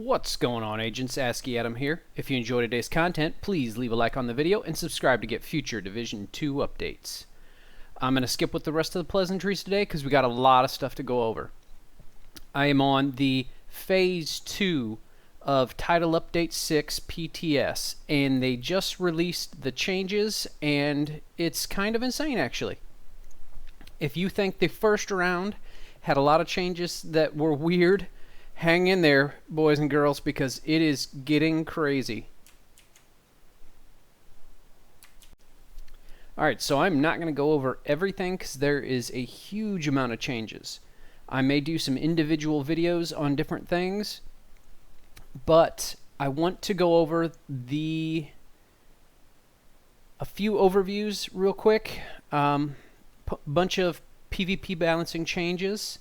What's going on, agents? ASCII Adam here. If you enjoyed today's content, please leave a like on the video and subscribe to get future Division 2 updates. I'm going to skip with the rest of the pleasantries today because we got a lot of stuff to go over. I am on the Phase 2 of Title Update 6 PTS, and they just released the changes, and it's kind of insane, actually. If you think the first round had a lot of changes that were weird, hang in there, boys and girls, because it is getting crazy. Alright, so I'm not going to go over everything because there is a huge amount of changes. I may do some individual videos on different things, but I want to go over a few overviews real quick. Bunch of PvP balancing changes.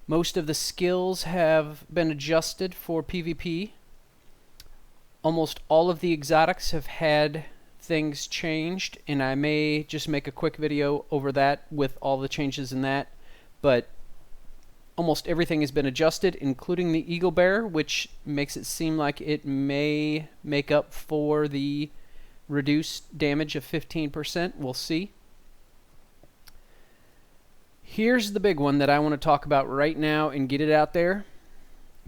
Most of the skills have been adjusted for PvP. Almost all of the exotics have had things changed, and I may just make a quick video over that with all the changes in that. But almost everything has been adjusted, including the Eagle Bear, which makes it seem like it may make up for the reduced damage of 15%. We'll see. Here's the big one that I want to talk about right now and get it out there.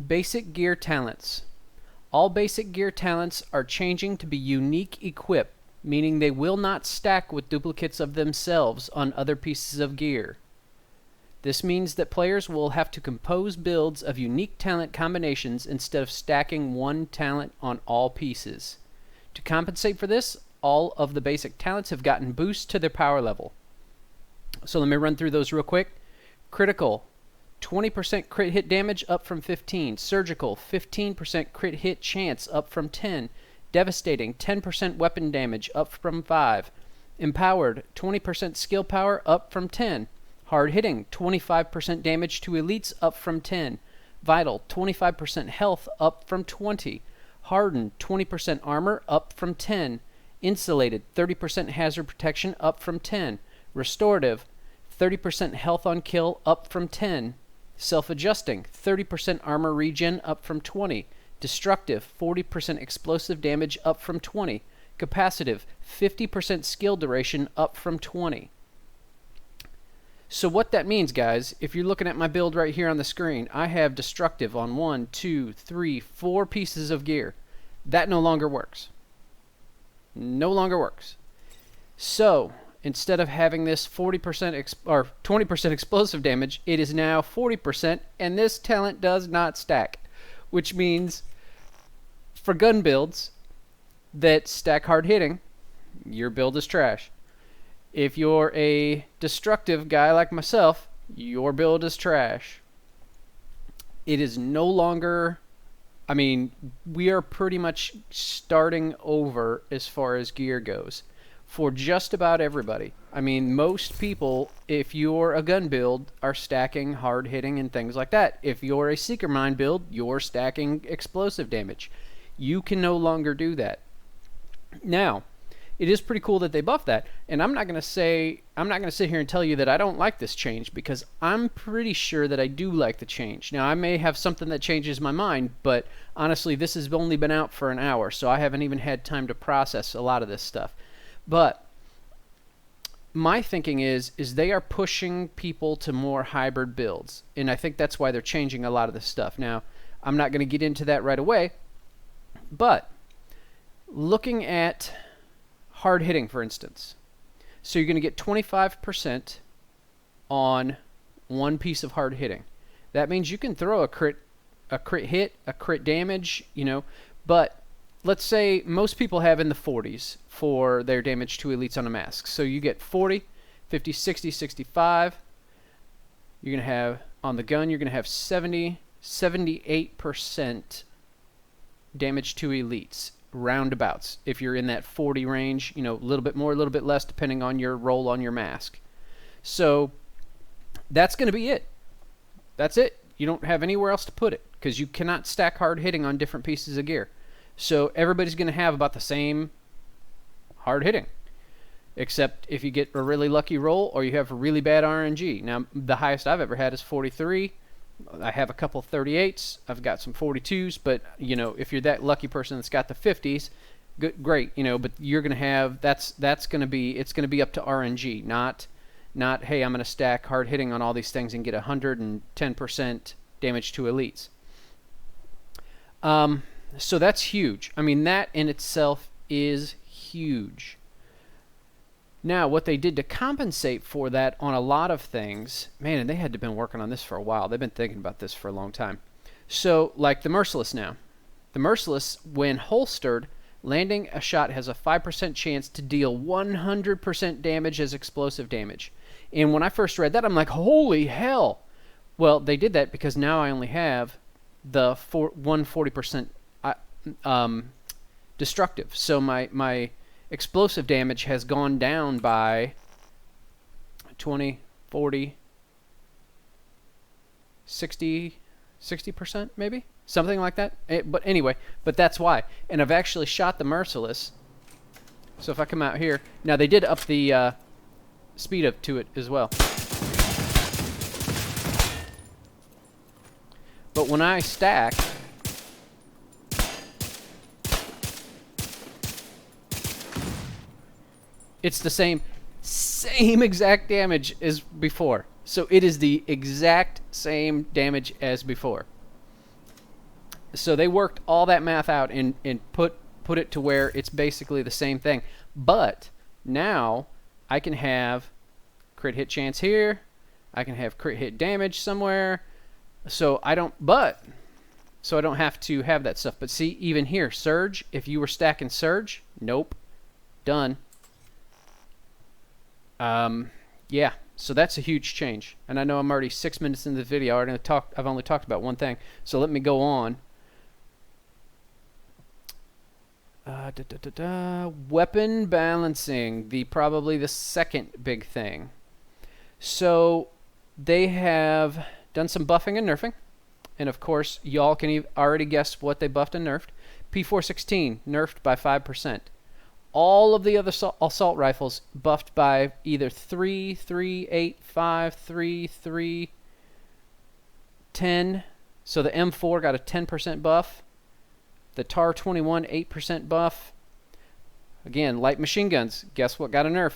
Basic gear talents. All basic gear talents are changing to be unique equip, meaning they will not stack with duplicates of themselves on other pieces of gear. This means that players will have to compose builds of unique talent combinations instead of stacking one talent on all pieces. To compensate for this, all of the basic talents have gotten boosts to their power level. So let me run through those real quick. Critical, 20% crit hit damage up from 15. Surgical, 15% crit hit chance up from 10. Devastating, 10% weapon damage up from 5. Empowered, 20% skill power up from 10. Hard hitting, 25% damage to elites up from 10. Vital, 25% health up from 20. Hardened, 20% armor up from 10. Insulated, 30% hazard protection up from 10. Restorative, 30% health on kill up from 10. Self-adjusting, 30% armor regen up from 20. Destructive, 40% explosive damage up from 20. Capacitive, 50% skill duration up from 20. So what that means, guys, if you're looking at my build right here on the screen, I have destructive on 1, 2, 3, 4 pieces of gear. That no longer works. No longer works. So instead of having this 40% or 20% explosive damage, it is now 40%, and this talent does not stack, which means for gun builds that stack hard hitting, your build is trash. If you're a destructive guy like myself, your build is trash. It is no longer, I mean, we are pretty much starting over as far as gear goes for just about everybody. I mean, most people, if you're a gun build, are stacking hard hitting and things like that. If you're a seeker mine build, you're stacking explosive damage. You can no longer do that. Now, it is pretty cool that they buffed that, and I'm not going to sit here and tell you that I don't like this change, because I'm pretty sure that I do like the change. Now, I may have something that changes my mind, but honestly, this has only been out for an hour, so I haven't even had time to process a lot of this stuff. But my thinking is they are pushing people to more hybrid builds, and I think that's why they're changing a lot of this stuff. Now, I'm not going to get into that right away, but looking at hard hitting, for instance, so you're going to get 25% on one piece of hard hitting. That means you can throw a crit hit, a crit damage, you know, but let's say most people have in the 40s for their damage to elites on a mask. So you get 40, 50, 60, 65. You're going to have, on the gun, you're going to have 70, 78% damage to elites, roundabouts. If you're in that 40 range, you know, a little bit more, a little bit less, depending on your roll on your mask. So that's going to be it. That's it. You don't have anywhere else to put it, because you cannot stack hard hitting on different pieces of gear. So everybody's going to have about the same hard hitting, except if you get a really lucky roll or you have a really bad RNG. Now, the highest I've ever had is 43. I have a couple 38s. I've got some 42s, but you know, if you're that lucky person that's got the 50s, good, great. You know, but you're gonna have that's gonna be it's gonna be up to RNG, not hey, I'm gonna stack hard hitting on all these things and get 110% damage to elites. So that's huge. I mean, that in itself is huge. Now, what they did to compensate for that on a lot of things, man, and they had to been working on this for a while. They've been thinking about this for a long time. So, like the Merciless now. The Merciless, when holstered, landing a shot has a 5% chance to deal 100% damage as explosive damage. And when I first read that, I'm like, holy hell! Well, they did that because now I only have the 140% destructive. So my explosive damage has gone down by 20, 40, 60% maybe? Something like that. But anyway, but that's why. And I've actually shot the Merciless. So if I come out here, now they did up the speed up to it as well. But when I stack, it's the same exact damage as before. So it is the exact same damage as before. So they worked all that math out and put it to where it's basically the same thing. But now I can have crit hit chance here. I can have crit hit damage somewhere. So I don't have to have that stuff. But see, even here, Surge, if you were stacking Surge, nope. Done. Yeah, so that's a huge change. And I know I'm already 6 minutes into the video. I've only talked about one thing. So let me go on. Weapon balancing, probably the second big thing. So they have done some buffing and nerfing. And of course, y'all can already guess what they buffed and nerfed. P416 nerfed by 5%. All of the other assault rifles buffed by either 3, 3, 8, 5, 3, 3, 10. So the M4 got a 10% buff. The TAR 21, 8% buff. Again, light machine guns. Guess what got a nerf?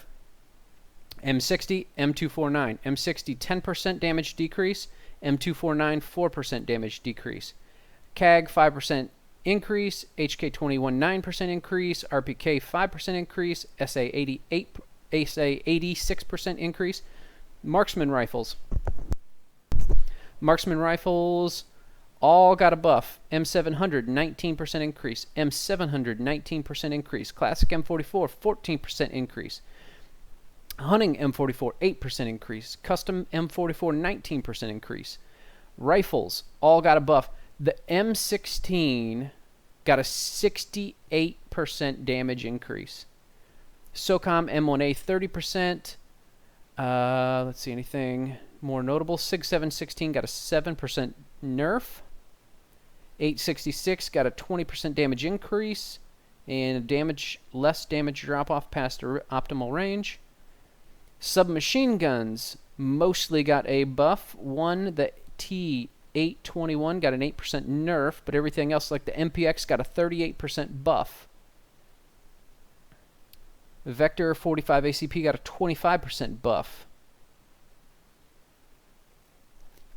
M60, M249. M60, 10% damage decrease. M249, 4% damage decrease. CAG, 5% increase. HK21, 9% increase. RPK, 5% increase. SA88, SA86% increase. Marksman rifles. Marksman rifles all got a buff. M700, 19% increase. M700, 19% increase. Classic M44, 14% increase. Hunting M44, 8% increase. Custom M44, 19% increase. Rifles all got a buff. The M16 got a 68% damage increase. SOCOM M1A, 30%. Let's see, anything more notable? SIG 716 got a 7% nerf. 866 got a 20% damage increase and less damage drop off past optimal range. Submachine guns mostly got a buff. The T821 got an 8% nerf, but everything else, like the MPX, got a 38% buff. Vector 45 ACP got a 25% buff.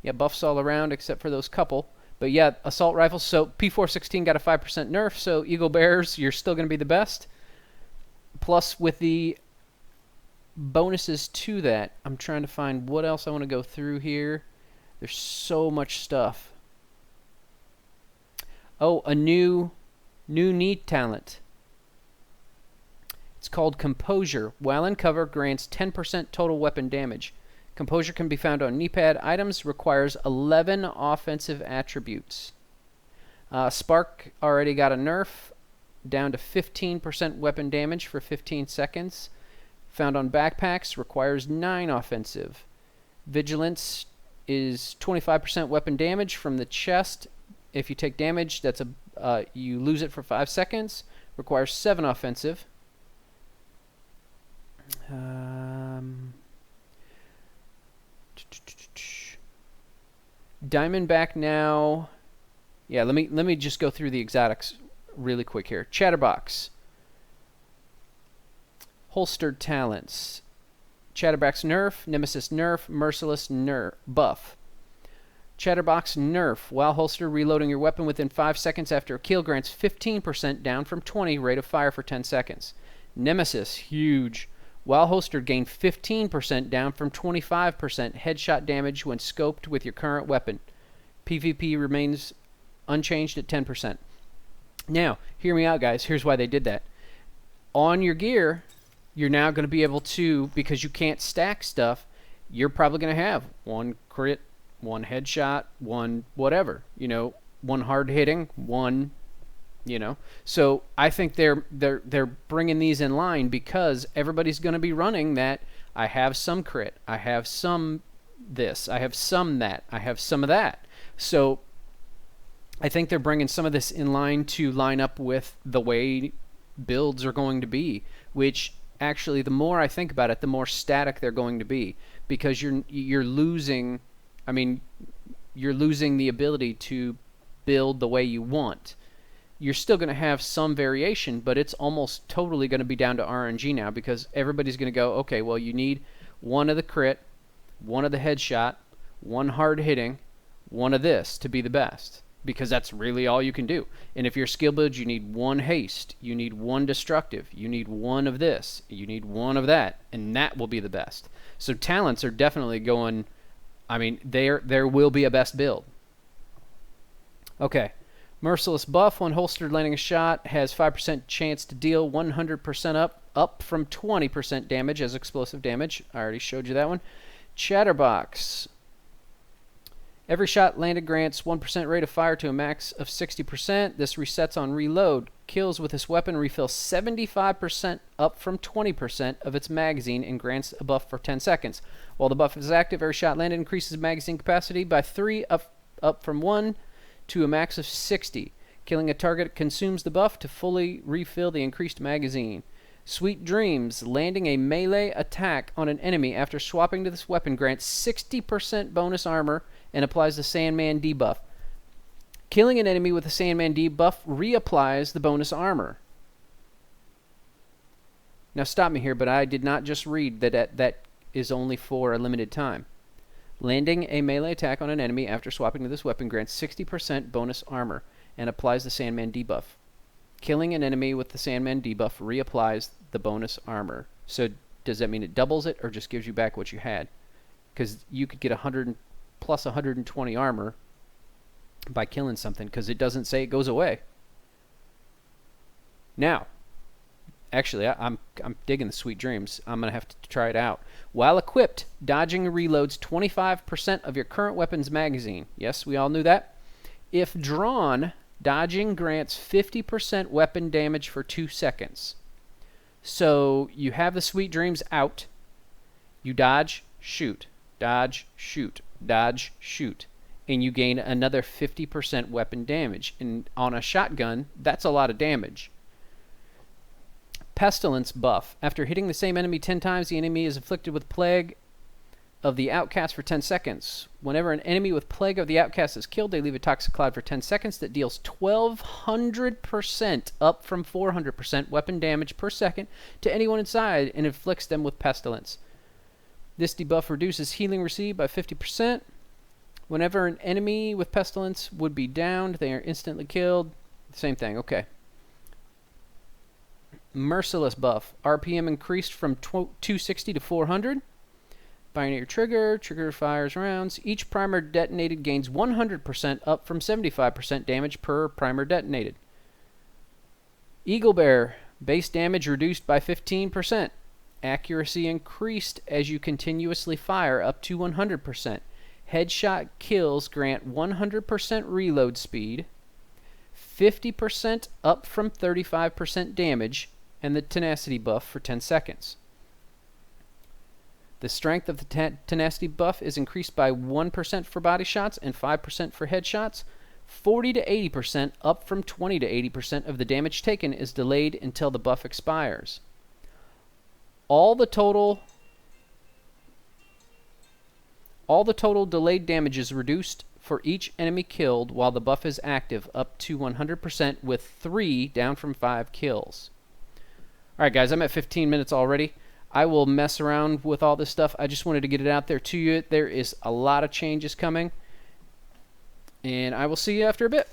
Yeah, buffs all around except for those couple. But yeah, assault rifles. So P416 got a 5% nerf, so Eagle Bears, you're still going to be the best. Plus, with the bonuses to that, I'm trying to find what else I want to go through here. There's so much stuff. Oh, a new need talent. It's called Composure. While in cover, grants 10% total weapon damage. Composure can be found on knee pad items, requires 11 offensive attributes. Spark already got a nerf, down to 15% weapon damage for 15 seconds. Found on backpacks, requires 9 offensive. Vigilance is 25% weapon damage from the chest. If you take damage, you lose it for 5 seconds. Requires 7 offensive. Diamondback now. Yeah, let me just go through the exotics really quick here. Chatterbox. Holstered talents. Chatterbox nerf, Nemesis nerf, Merciless nerf, buff. Chatterbox nerf. While holster, reloading your weapon within 5 seconds after a kill grants 15% down from 20 rate of fire for 10 seconds. Nemesis, huge. While holstered, gain 15% down from 25% headshot damage when scoped with your current weapon. PvP remains unchanged at 10%. Now, hear me out, guys. Here's why they did that. On your gear, you're now going to be able to, because you can't stack stuff, you're probably going to have one crit, one headshot, one whatever, one hard hitting, one, So I think they're bringing these in line because everybody's going to be running that. I have some crit, I have some this, I have some that, I have some of that. So I think they're bringing some of this in line to line up with the way builds are going to be, which actually, the more I think about it, the more static they're going to be, because you're losing. I mean, you're losing the ability to build the way you want. You're still going to have some variation, but it's almost totally going to be down to RNG now, because everybody's going to go, okay, well, you need one of the crit, one of the headshot, one hard hitting, one of this to be the best, because that's really all you can do. And if you're skill build, you need one haste, you need one destructive, you need one of this, you need one of that, and that will be the best. So talents are definitely going. I mean, there will be a best build. Okay. Merciless buff. When holstered, landing a shot has 5% chance to deal 100% up from 20% damage as explosive damage. I already showed you that one. Chatterbox. Every shot landed grants 1% rate of fire to a max of 60%. This resets on reload. Kills with this weapon refill 75% up from 20% of its magazine and grants a buff for 10 seconds. While the buff is active, every shot landed increases magazine capacity by 3 up from 1 to a max of 60. Killing a target consumes the buff to fully refill the increased magazine. Sweet Dreams. Landing a melee attack on an enemy after swapping to this weapon grants 60% bonus armor and applies the Sandman debuff. Killing an enemy with the Sandman debuff reapplies the bonus armor. Now stop me here, but I did not just read that is only for a limited time. Landing a melee attack on an enemy after swapping to this weapon grants 60% bonus armor and applies the Sandman debuff. Killing an enemy with the Sandman debuff reapplies the bonus armor. So does that mean it doubles it or just gives you back what you had? Because you could get 100 plus 120 armor by killing something, because it doesn't say it goes away. Now, actually, I'm digging the Sweet Dreams. I'm going to have to try it out. While equipped, dodging reloads 25% of your current weapon's magazine. Yes, we all knew that. If drawn, dodging grants 50% weapon damage for 2 seconds. So you have the Sweet Dreams out. You dodge, shoot, dodge, shoot, dodge, shoot. And you gain another 50% weapon damage. And on a shotgun, that's a lot of damage. Pestilence buff. After hitting the same enemy 10 times, the enemy is afflicted with Plague of the Outcast for 10 seconds. Whenever an enemy with Plague of the Outcast is killed, they leave a toxic cloud for 10 seconds that deals 1,200% up from 400% weapon damage per second to anyone inside and inflicts them with Pestilence. This debuff reduces healing received by 50%. Whenever an enemy with Pestilence would be downed, they are instantly killed. Same thing, okay. Merciless buff. RPM increased from 260 to 400. Binary trigger fires rounds. Each primer detonated gains 100% up from 75% damage per primer detonated. Eagle Bear. Base damage reduced by 15%. Accuracy increased as you continuously fire up to 100%. Headshot kills grant 100% reload speed, 50% up from 35% damage, and the tenacity buff for 10 seconds. The strength of the tenacity buff is increased by 1% for body shots and 5% for headshots. 40 to 80% up from 20 to 80% of the damage taken is delayed until the buff expires. All the total delayed damage is reduced for each enemy killed while the buff is active, up to 100% with 3 down from 5 kills. Alright guys, I'm at 15 minutes already. I will mess around with all this stuff. I just wanted to get it out there to you. There is a lot of changes coming, and I will see you after a bit.